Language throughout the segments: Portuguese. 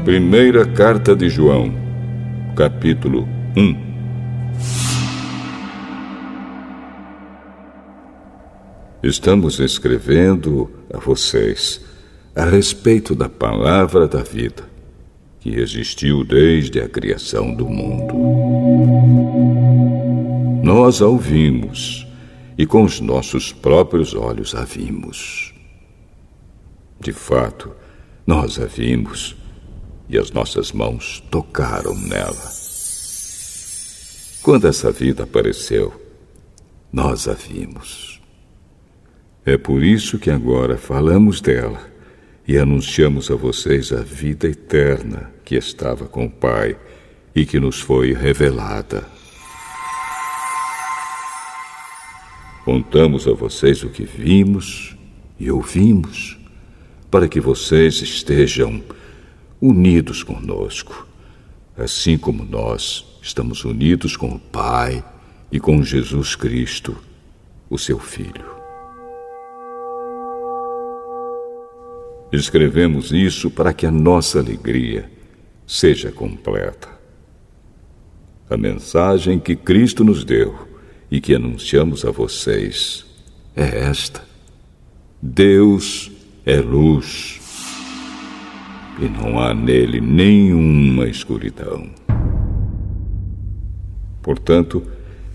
Primeira Carta de João, capítulo 1. Estamos escrevendo a vocês a respeito da palavra da vida, que existiu desde a criação do mundo. Nós a ouvimos e com os nossos próprios olhos a vimos. De fato, nós a vimos e as nossas mãos tocaram nela. Quando essa vida apareceu, nós a vimos. É por isso que agora falamos dela e anunciamos a vocês a vida eterna que estava com o Pai e que nos foi revelada. Contamos a vocês o que vimos e ouvimos, para que vocês estejam unidos conosco, assim como nós estamos unidos com o Pai e com Jesus Cristo, o seu Filho. Escrevemos isso para que a nossa alegria seja completa. A mensagem que Cristo nos deu e que anunciamos a vocês é esta: Deus é luz e não há nele nenhuma escuridão. Portanto,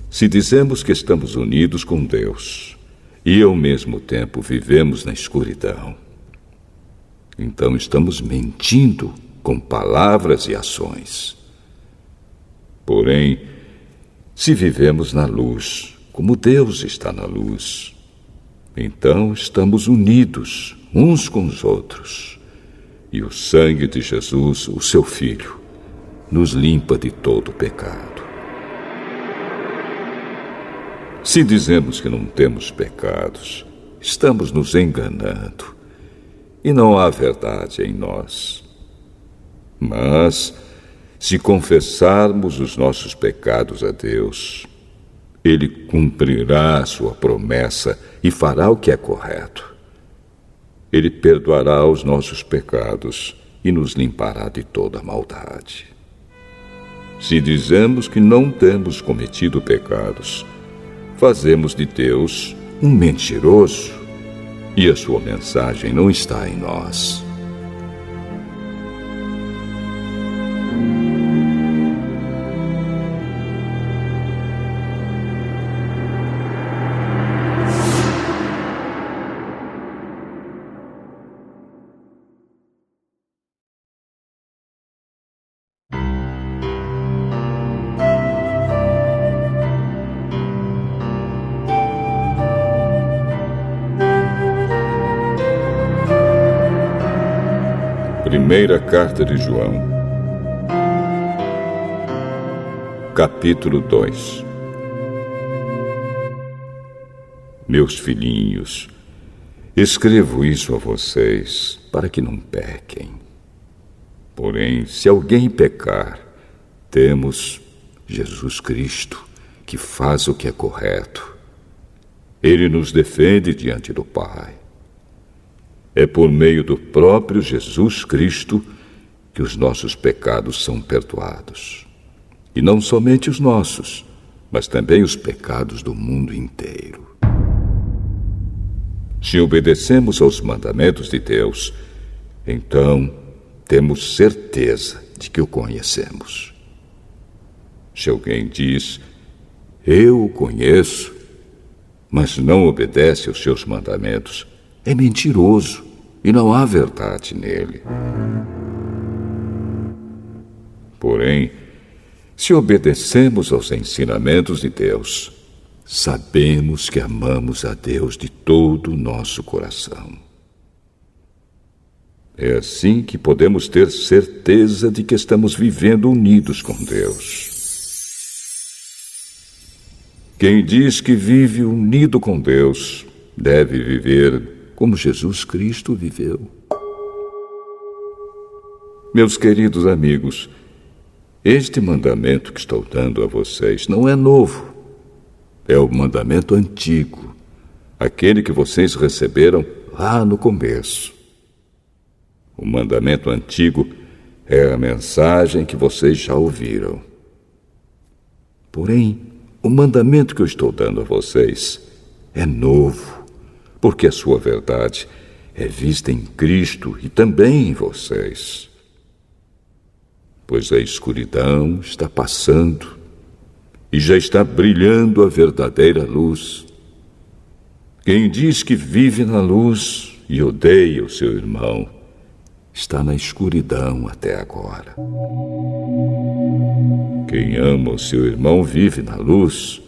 se dizemos que estamos unidos com Deus e ao mesmo tempo vivemos na escuridão, então estamos mentindo com palavras e ações. Porém, se vivemos na luz, como Deus está na luz, então estamos unidos uns com os outros. E o sangue de Jesus, o seu Filho, nos limpa de todo pecado. Se dizemos que não temos pecados, estamos nos enganando e não há verdade em nós. Mas, se confessarmos os nossos pecados a Deus, Ele cumprirá a sua promessa e fará o que é correto. Ele perdoará os nossos pecados e nos limpará de toda maldade. Se dizemos que não temos cometido pecados, fazemos de Deus um mentiroso e a sua mensagem não está em nós. Primeira Carta de João, capítulo 2. Meus filhinhos, escrevo isso a vocês para que não pequem. Porém, se alguém pecar, temos Jesus Cristo, que faz o que é correto. Ele nos defende diante do Pai. É por meio do próprio Jesus Cristo que os nossos pecados são perdoados. E não somente os nossos, mas também os pecados do mundo inteiro. Se obedecemos aos mandamentos de Deus, então temos certeza de que o conhecemos. Se alguém diz, eu o conheço, mas não obedece aos seus mandamentos, é mentiroso e não há verdade nele. Porém, se obedecemos aos ensinamentos de Deus, sabemos que amamos a Deus de todo o nosso coração. É assim que podemos ter certeza de que estamos vivendo unidos com Deus. Quem diz que vive unido com Deus deve viver como Jesus Cristo viveu. Meus queridos amigos, este mandamento que estou dando a vocês não é novo. É o mandamento antigo, aquele que vocês receberam lá no começo. O mandamento antigo é a mensagem que vocês já ouviram. Porém, o mandamento que eu estou dando a vocês é novo, porque a sua verdade é vista em Cristo e também em vocês. Pois a escuridão está passando e já está brilhando a verdadeira luz. Quem diz que vive na luz e odeia o seu irmão está na escuridão até agora. Quem ama o seu irmão vive na luz,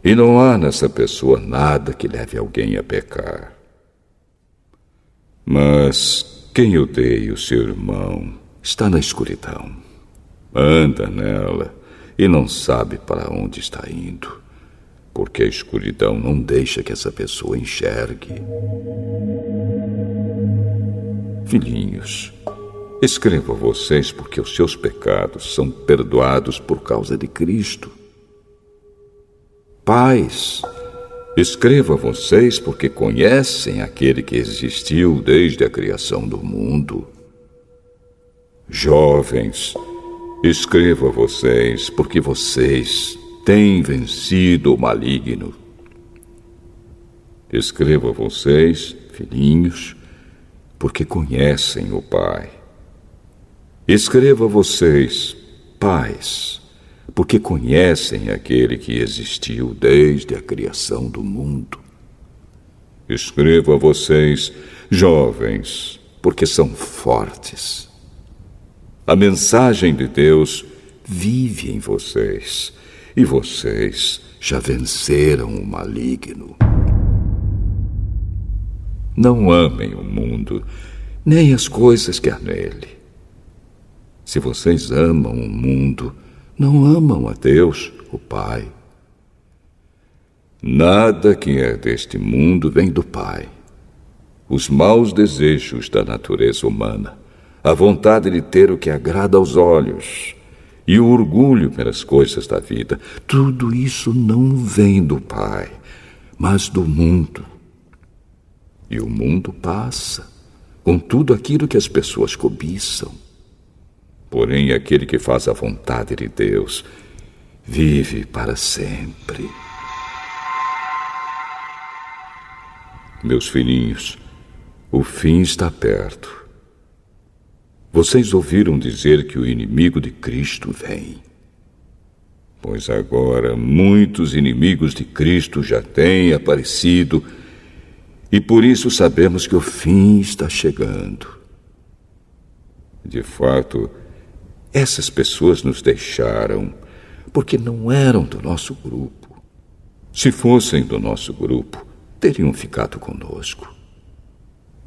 e não há nessa pessoa nada que leve alguém a pecar. Mas quem odeia o seu irmão está na escuridão, anda nela e não sabe para onde está indo, porque a escuridão não deixa que essa pessoa enxergue. Filhinhos, escrevo a vocês porque os seus pecados são perdoados por causa de Cristo. Pais, escrevo a vocês porque conhecem aquele que existiu desde a criação do mundo. Jovens, escrevo a vocês porque vocês têm vencido o maligno. Escrevo a vocês, filhinhos, porque conhecem o Pai. Escrevo a vocês, pais, porque conhecem aquele que existiu desde a criação do mundo. Escrevo a vocês, jovens, porque são fortes. A mensagem de Deus vive em vocês, e vocês já venceram o maligno. Não amem o mundo, nem as coisas que há nele. Se vocês amam o mundo, não amam a Deus, o Pai. Nada que é deste mundo vem do Pai. Os maus desejos da natureza humana, a vontade de ter o que agrada aos olhos e o orgulho pelas coisas da vida, tudo isso não vem do Pai, mas do mundo. E o mundo passa, com tudo aquilo que as pessoas cobiçam. Porém, aquele que faz a vontade de Deus vive para sempre. Meus filhinhos, o fim está perto. Vocês ouviram dizer que o inimigo de Cristo vem. Pois agora muitos inimigos de Cristo já têm aparecido, e por isso sabemos que o fim está chegando. De fato, essas pessoas nos deixaram porque não eram do nosso grupo. Se fossem do nosso grupo, teriam ficado conosco.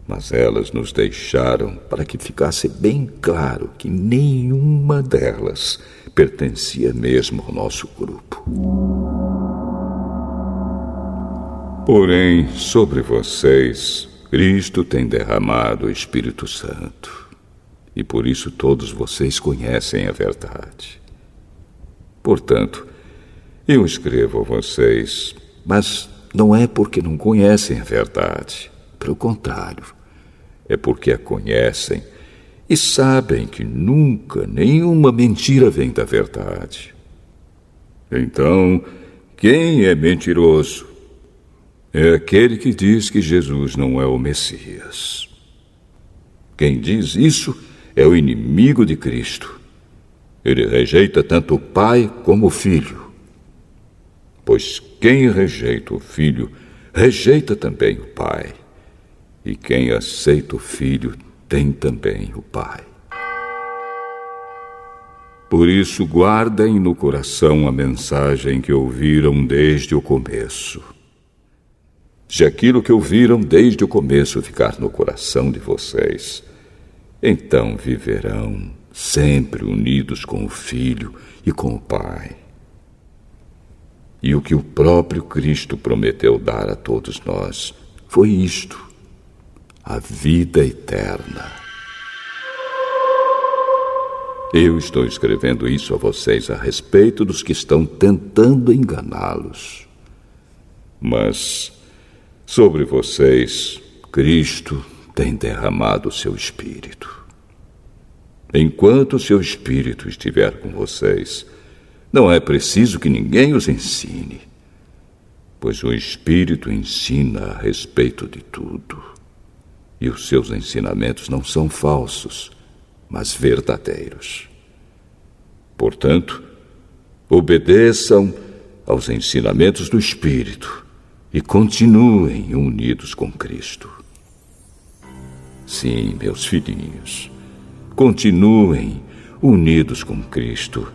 Mas elas nos deixaram para que ficasse bem claro que nenhuma delas pertencia mesmo ao nosso grupo. Porém, sobre vocês, Cristo tem derramado o Espírito Santo, e por isso todos vocês conhecem a verdade. Portanto, eu escrevo a vocês, mas não é porque não conhecem a verdade. Pelo contrário, é porque a conhecem e sabem que nunca nenhuma mentira vem da verdade. Então, quem é mentiroso? É aquele que diz que Jesus não é o Messias. Quem diz isso é o inimigo de Cristo. Ele rejeita tanto o Pai como o Filho. Pois quem rejeita o Filho, rejeita também o Pai. E quem aceita o Filho, tem também o Pai. Por isso, guardem no coração a mensagem que ouviram desde o começo. Se aquilo que ouviram desde o começo ficar no coração de vocês, então viverão sempre unidos com o Filho e com o Pai. E o que o próprio Cristo prometeu dar a todos nós foi isto: a vida eterna. Eu estou escrevendo isso a vocês a respeito dos que estão tentando enganá-los. Mas sobre vocês, Cristo tem derramado o seu Espírito. Enquanto seu Espírito estiver com vocês, não é preciso que ninguém os ensine, pois o Espírito ensina a respeito de tudo. E os seus ensinamentos não são falsos, mas verdadeiros. Portanto, obedeçam aos ensinamentos do Espírito e continuem unidos com Cristo. Sim, meus filhinhos, continuem unidos com Cristo,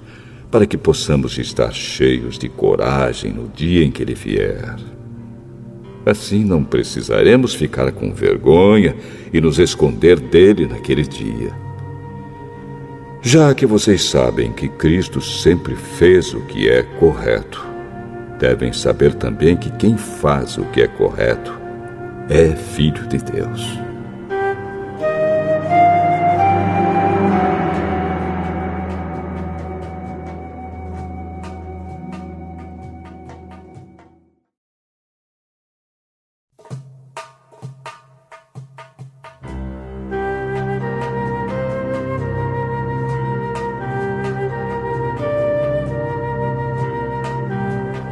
para que possamos estar cheios de coragem no dia em que Ele vier. Assim não precisaremos ficar com vergonha e nos esconder dele naquele dia. Já que vocês sabem que Cristo sempre fez o que é correto, devem saber também que quem faz o que é correto é filho de Deus.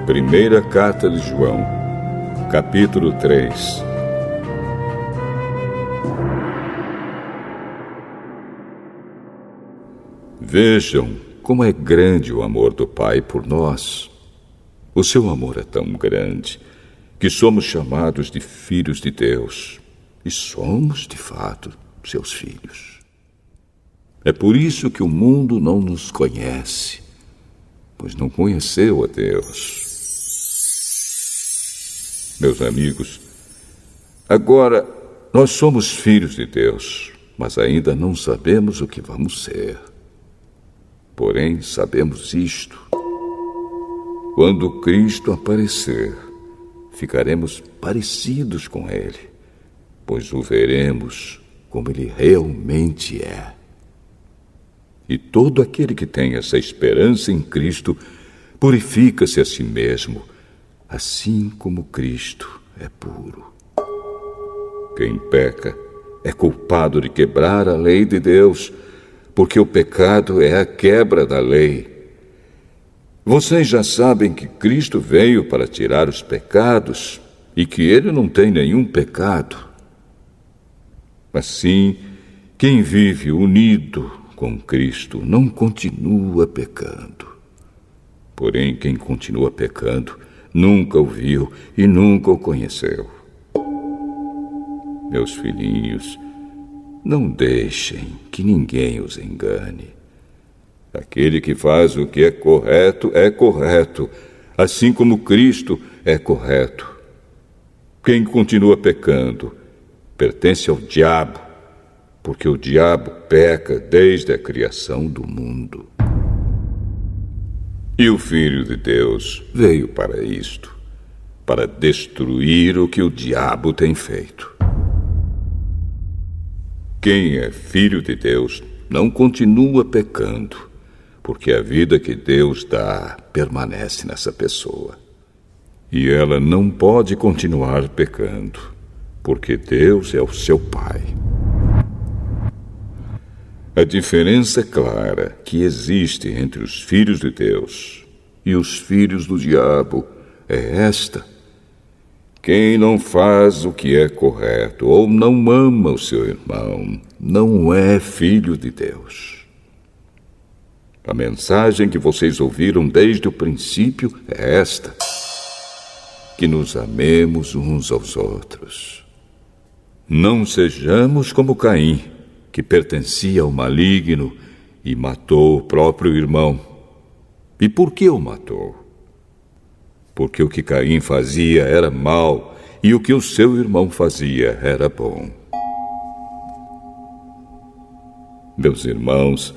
Primeira Carta de João, capítulo 3. Vejam como é grande o amor do Pai por nós. O seu amor é tão grande que somos chamados de filhos de Deus, e somos, de fato, seus filhos. É por isso que o mundo não nos conhece, pois não conheceu a Deus. Meus amigos, agora nós somos filhos de Deus, mas ainda não sabemos o que vamos ser. Porém, sabemos isto: quando Cristo aparecer, ficaremos parecidos com Ele, pois o veremos como Ele realmente é. E todo aquele que tem essa esperança em Cristo purifica-se a si mesmo, assim como Cristo é puro. Quem peca é culpado de quebrar a lei de Deus, porque o pecado é a quebra da lei. Vocês já sabem que Cristo veio para tirar os pecados e que Ele não tem nenhum pecado. Assim, quem vive unido com Cristo não continua pecando. Porém, quem continua pecando nunca o viu e nunca o conheceu. Meus filhinhos, não deixem que ninguém os engane. Aquele que faz o que é correto, assim como Cristo é correto. Quem continua pecando pertence ao diabo, porque o diabo peca desde a criação do mundo. E o Filho de Deus veio para isto, para destruir o que o diabo tem feito. Quem é filho de Deus não continua pecando, porque a vida que Deus dá permanece nessa pessoa. E ela não pode continuar pecando, porque Deus é o seu Pai. A diferença clara que existe entre os filhos de Deus e os filhos do diabo é esta: quem não faz o que é correto ou não ama o seu irmão não é filho de Deus. A mensagem que vocês ouviram desde o princípio é esta: que nos amemos uns aos outros. Não sejamos como Caim, que pertencia ao maligno e matou o próprio irmão. E por que o matou? Porque o que Caim fazia era mal e o que o seu irmão fazia era bom. Meus irmãos,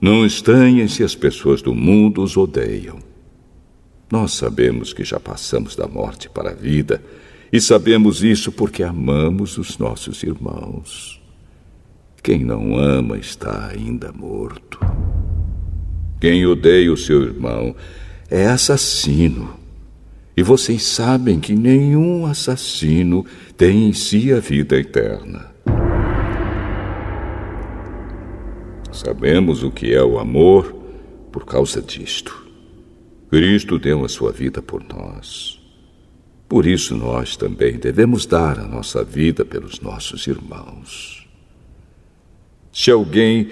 não estranhem se as pessoas do mundo os odeiam. Nós sabemos que já passamos da morte para a vida, e sabemos isso porque amamos os nossos irmãos. Quem não ama está ainda morto. Quem odeia o seu irmão é assassino. E vocês sabem que nenhum assassino tem em si a vida eterna. Sabemos o que é o amor por causa disto. Cristo deu a sua vida por nós. Por isso nós também devemos dar a nossa vida pelos nossos irmãos. Se alguém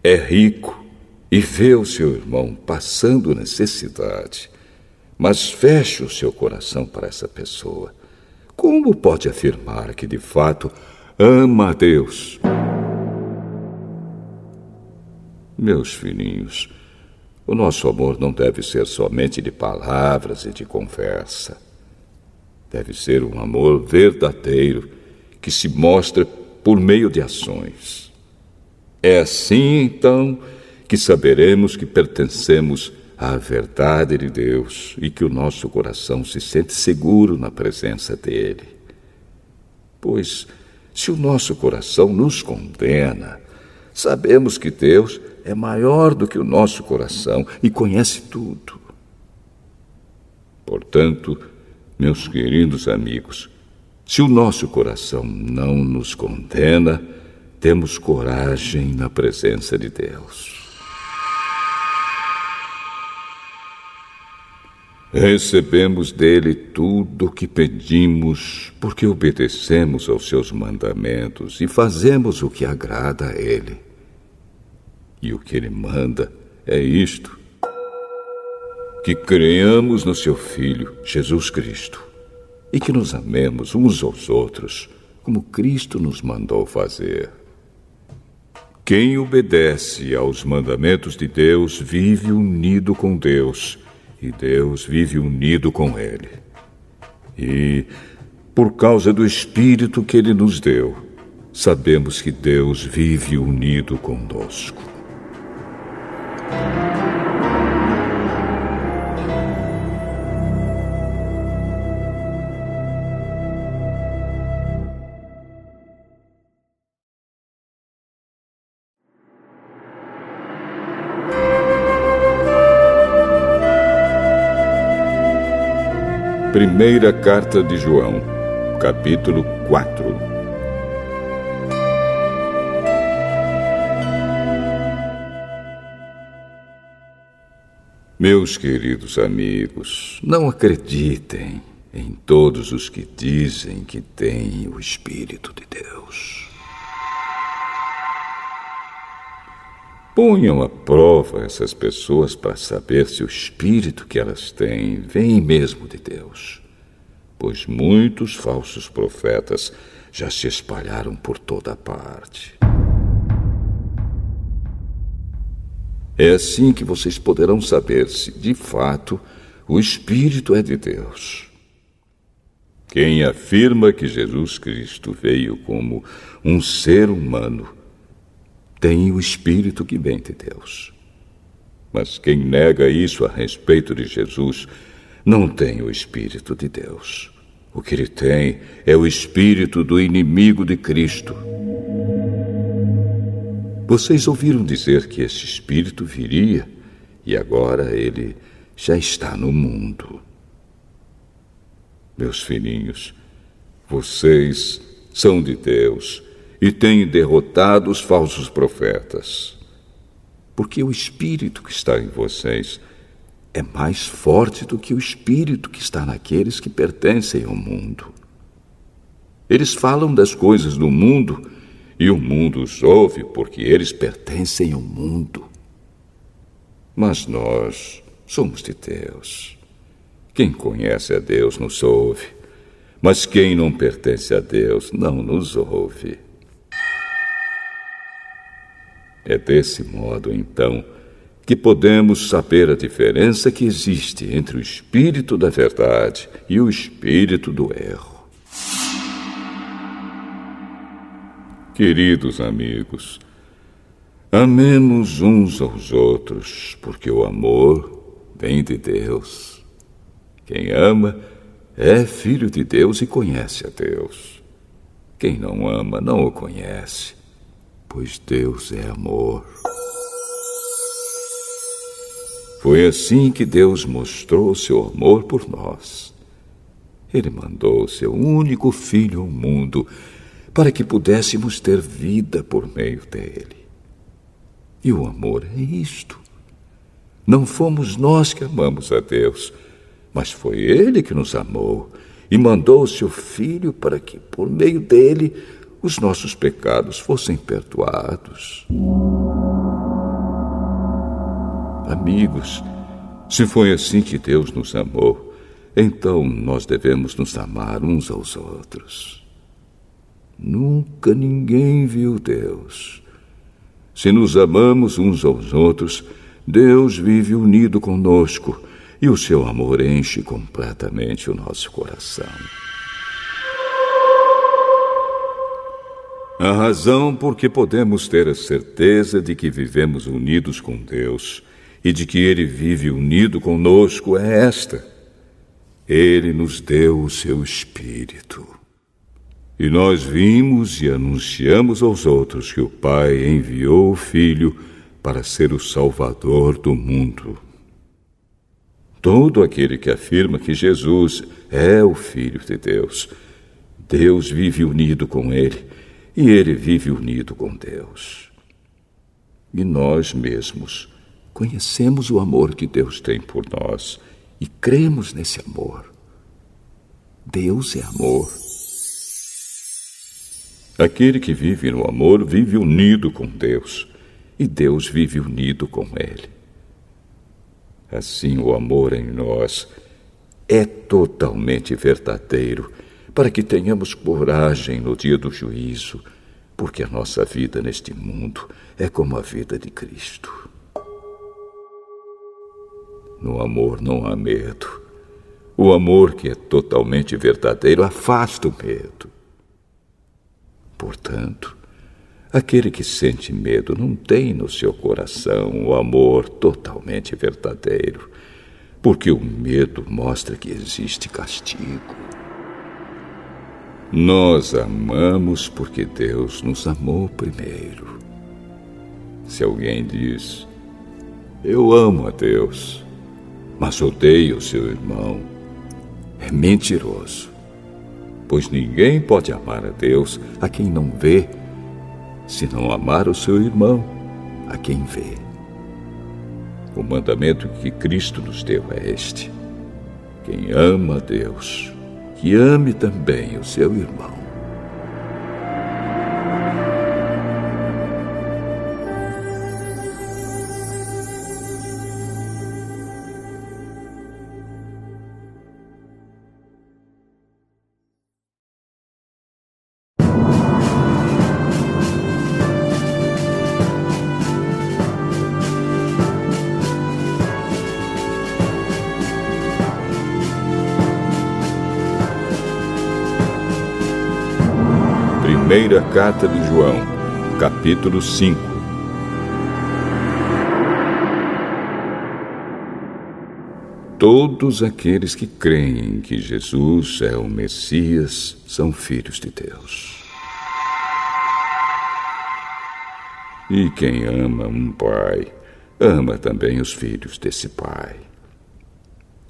é rico e vê o seu irmão passando necessidade, mas fecha o seu coração para essa pessoa, como pode afirmar que de fato ama a Deus? Meus filhinhos, o nosso amor não deve ser somente de palavras e de conversa. Deve ser um amor verdadeiro que se mostra por meio de ações. É assim, então, que saberemos que pertencemos à verdade de Deus e que o nosso coração se sente seguro na presença dele. Pois, se o nosso coração nos condena, sabemos que Deus é maior do que o nosso coração e conhece tudo. Portanto, meus queridos amigos, se o nosso coração não nos condena, temos coragem na presença de Deus. Recebemos dele tudo o que pedimos, porque obedecemos aos seus mandamentos e fazemos o que agrada a ele. E o que ele manda é isto: que creamos no seu Filho, Jesus Cristo, e que nos amemos uns aos outros, como Cristo nos mandou fazer. Quem obedece aos mandamentos de Deus vive unido com Deus, e Deus vive unido com ele. E, por causa do Espírito que ele nos deu, sabemos que Deus vive unido conosco. Primeira Carta de João, capítulo 4. Meus queridos amigos, não acreditem em todos os que dizem que têm o Espírito de Deus. Ponham à prova essas pessoas para saber se o espírito que elas têm vem mesmo de Deus, pois muitos falsos profetas já se espalharam por toda a parte. É assim que vocês poderão saber se, de fato, o Espírito é de Deus. Quem afirma que Jesus Cristo veio como um ser humano tem o Espírito que vem de Deus. Mas quem nega isso a respeito de Jesus não tem o Espírito de Deus. O que ele tem é o espírito do inimigo de Cristo. Vocês ouviram dizer que esse espírito viria e agora ele já está no mundo. Meus filhinhos, vocês são de Deus e têm derrotado os falsos profetas, porque o espírito que está em vocês é mais forte do que o espírito que está naqueles que pertencem ao mundo. Eles falam das coisas do mundo e o mundo os ouve porque eles pertencem ao mundo. Mas nós somos de Deus. Quem conhece a Deus nos ouve, mas quem não pertence a Deus não nos ouve. É desse modo, então, que podemos saber a diferença que existe entre o espírito da verdade e o espírito do erro. Queridos amigos, amemos uns aos outros, porque o amor vem de Deus. Quem ama é filho de Deus e conhece a Deus. Quem não ama não o conhece, pois Deus é amor. Foi assim que Deus mostrou seu amor por nós. Ele mandou seu único filho ao mundo para que pudéssemos ter vida por meio dele. E o amor é isto. Não fomos nós que amamos a Deus, mas foi Ele que nos amou e mandou o seu Filho para que, por meio dele, os nossos pecados fossem perdoados. Amigos, se foi assim que Deus nos amou, então nós devemos nos amar uns aos outros. Nunca ninguém viu Deus. Se nos amamos uns aos outros, Deus vive unido conosco e o seu amor enche completamente o nosso coração. A razão por que podemos ter a certeza de que vivemos unidos com Deus e de que Ele vive unido conosco é esta: Ele nos deu o seu Espírito. E nós vimos e anunciamos aos outros que o Pai enviou o Filho para ser o Salvador do mundo. Todo aquele que afirma que Jesus é o Filho de Deus, Deus vive unido com ele e ele vive unido com Deus. E nós mesmos conhecemos o amor que Deus tem por nós e cremos nesse amor. Deus é amor. Aquele que vive no amor vive unido com Deus, e Deus vive unido com ele. Assim, o amor em nós é totalmente verdadeiro, para que tenhamos coragem no dia do juízo, porque a nossa vida neste mundo é como a vida de Cristo. No amor não há medo. O amor que é totalmente verdadeiro afasta o medo. Portanto, aquele que sente medo não tem no seu coração o amor totalmente verdadeiro, porque o medo mostra que existe castigo. Nós amamos porque Deus nos amou primeiro. Se alguém diz: eu amo a Deus, mas odeio o seu irmão, é mentiroso. Pois ninguém pode amar a Deus a quem não vê, se não amar o seu irmão a quem vê. O mandamento que Cristo nos deu é este: quem ama a Deus, que ame também o seu irmão. Primeira Carta de João, capítulo 5. Todos aqueles que creem que Jesus é o Messias são filhos de Deus. E quem ama um pai, ama também os filhos desse pai.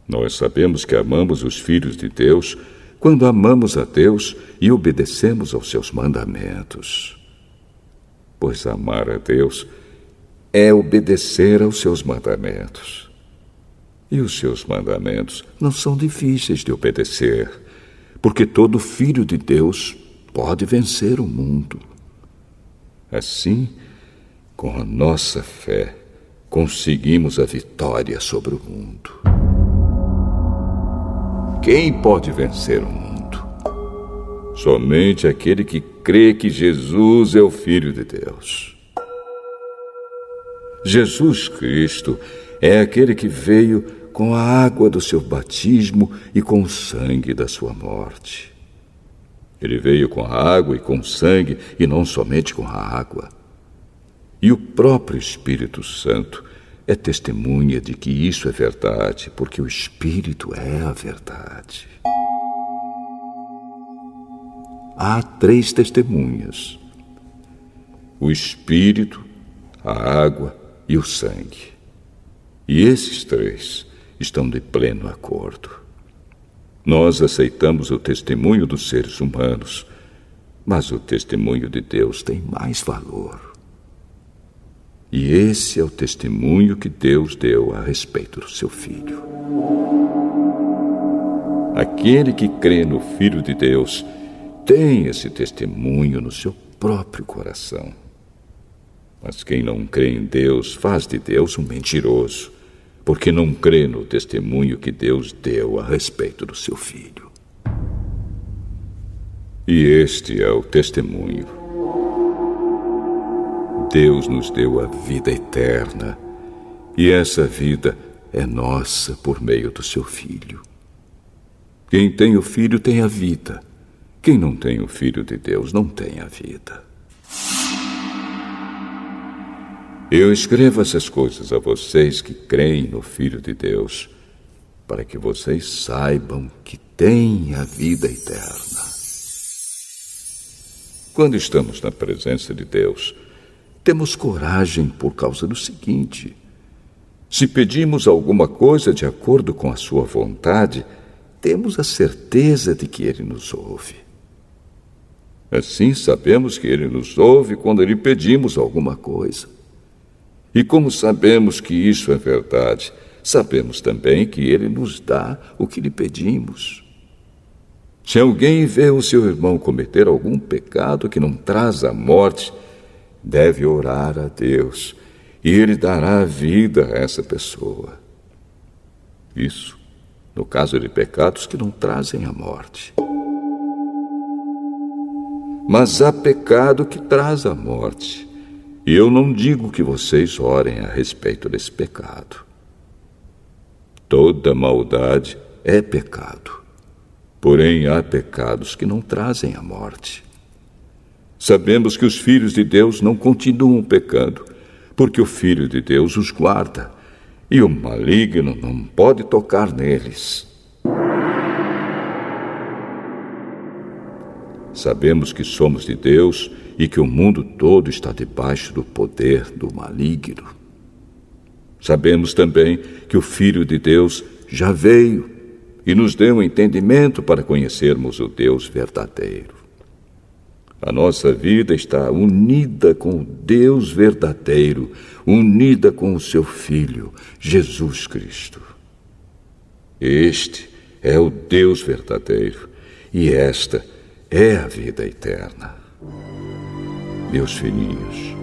Nós sabemos que amamos os filhos de Deus quando amamos a Deus e obedecemos aos seus mandamentos. Pois amar a Deus é obedecer aos seus mandamentos. E os seus mandamentos não são difíceis de obedecer, porque todo filho de Deus pode vencer o mundo. Assim, com a nossa fé, conseguimos a vitória sobre o mundo. Quem pode vencer o mundo? Somente aquele que crê que Jesus é o Filho de Deus. Jesus Cristo é aquele que veio com a água do seu batismo e com o sangue da sua morte. Ele veio com a água e com o sangue, e não somente com a água. E o próprio Espírito Santo é testemunha de que isso é verdade, porque o Espírito é a verdade. Há 3 testemunhas: o Espírito, a água e o sangue. E esses 3 estão de pleno acordo. Nós aceitamos o testemunho dos seres humanos, mas o testemunho de Deus tem mais valor. E esse é o testemunho que Deus deu a respeito do seu Filho. Aquele que crê no Filho de Deus tem esse testemunho no seu próprio coração. Mas quem não crê em Deus faz de Deus um mentiroso, porque não crê no testemunho que Deus deu a respeito do seu Filho. E este é o testemunho. Deus nos deu a vida eterna, e essa vida é nossa por meio do seu Filho. Quem tem o Filho tem a vida. Quem não tem o Filho de Deus não tem a vida. Eu escrevo essas coisas a vocês que creem no Filho de Deus, para que vocês saibam que têm a vida eterna. Quando estamos na presença de Deus, temos coragem por causa do seguinte: se pedimos alguma coisa de acordo com a sua vontade, temos a certeza de que Ele nos ouve. Assim sabemos que Ele nos ouve quando lhe pedimos alguma coisa. E como sabemos que isso é verdade, sabemos também que Ele nos dá o que lhe pedimos. Se alguém vê o seu irmão cometer algum pecado que não traz a morte, deve orar a Deus, e Ele dará vida a essa pessoa. Isso no caso de pecados que não trazem a morte. Mas há pecado que traz a morte, e eu não digo que vocês orem a respeito desse pecado. Toda maldade é pecado, porém há pecados que não trazem a morte. Sabemos que os filhos de Deus não continuam pecando, porque o Filho de Deus os guarda, e o maligno não pode tocar neles. Sabemos que somos de Deus e que o mundo todo está debaixo do poder do maligno. Sabemos também que o Filho de Deus já veio e nos deu entendimento para conhecermos o Deus verdadeiro. A nossa vida está unida com o Deus verdadeiro, unida com o seu Filho, Jesus Cristo. Este é o Deus verdadeiro, e esta é a vida eterna. Meus filhinhos,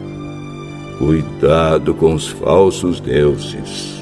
cuidado com os falsos deuses.